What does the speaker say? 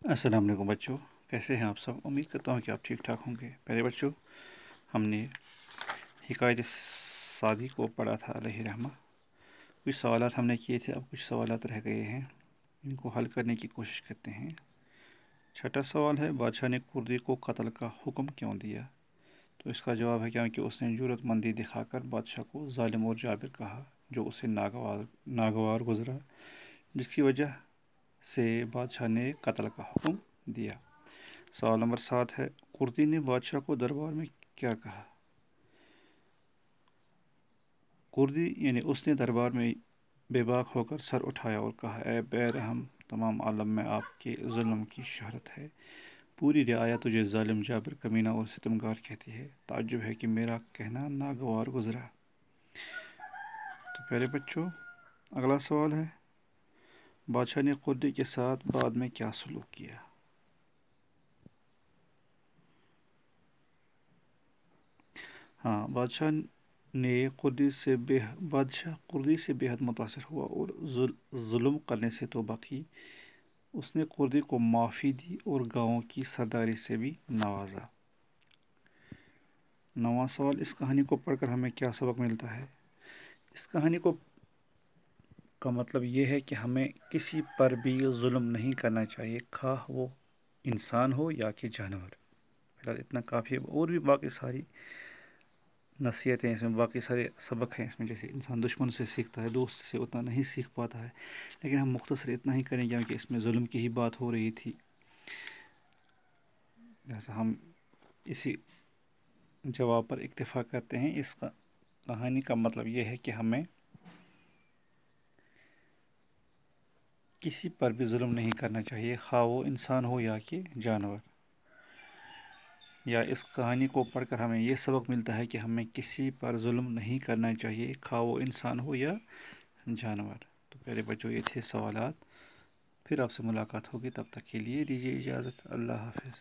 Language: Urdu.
السلام علیکم بچوں، کیسے ہیں آپ سب؟ امید کرتا ہوں کہ آپ ٹھیک ٹھاک ہوں گے۔ پہلے بچوں، ہم نے حکایت سعدی کو پڑھا تھا علیہ رحمہ۔ کچھ سوالات ہم نے کیے تھے، اب کچھ سوالات رہ گئے ہیں، ان کو حل کرنے کی کوشش کرتے ہیں۔ چھٹا سوال ہے، بادشاہ نے کردی کو قتل کا حکم کیوں دیا؟ تو اس کا جواب ہے کیونکہ اس نے جرات مندی دکھا کر بادشاہ کو ظالم اور جابر کہا، جو اسے ناگوار گزرا، جس کی وجہ سے بادشاہ نے قتل کا حکم دیا۔ سوال نمبر 7 ہے، کردی نے بادشاہ کو دربار میں کیا کہا؟ کردی یعنی اس نے دربار میں بے باک ہو کر سر اٹھایا اور کہا، اے بے رحم، تمام عالم میں آپ کے ظلم کی شہرت ہے، پوری رعایا تجھے ظالم، جابر، کمینہ اور ستمگار کہتی ہے، تعجب ہے کہ میرا کہنا ناگوار گزرا۔ تو پہلے بچوں، اگلا سوال ہے، بادشاہ نے کردی کے ساتھ بعد میں کیا سلوک کیا؟ ہاں، بادشاہ کردی سے بے حد متاثر ہوا اور ظلم کرنے سے توبہ کی۔ اس نے کردی کو معافی دی اور گاؤں کی سرداری سے بھی نوازا۔ 9واں سوال، اس کہانی کو پڑھ کر ہمیں کیا سبق ملتا ہے؟ اس کہانی کا مطلب یہ ہے کہ ہمیں کسی پر بھی ظلم نہیں کرنا چاہیے، خواہ وہ انسان ہو یا کہ جانور۔ فی الحال اتنا کافی ہے، اور بھی باقی ساری نصیحتیں اس میں، باقی سارے سبق ہیں اس میں، جیسے انسان دشمن سے سیکھتا ہے، دوست سے اتنا نہیں سیکھ پاتا ہے، لیکن ہم مختصر اتنا ہی کریں گے کیونکہ اس میں ظلم کی ہی بات ہو رہی تھی، جیسا ہم اسی جواب پر اکتفا کرتے ہیں۔ اس کہانی کا مطلب یہ ہے کہ ہمیں کسی پر بھی ظلم نہیں کرنا چاہیے، خواہ وہ انسان ہو یا کہ جانور۔ یا اس کہانی کو پڑھ کر ہمیں یہ سبق ملتا ہے کہ ہمیں کسی پر ظلم نہیں کرنا چاہیے، خواہ وہ انسان ہو یا جانور۔ تو پہلے بچوں، یہ تھے سوالات، پھر آپ سے ملاقات ہوگی، تب تک کے لیے دیجیے اجازت، اللہ حافظ۔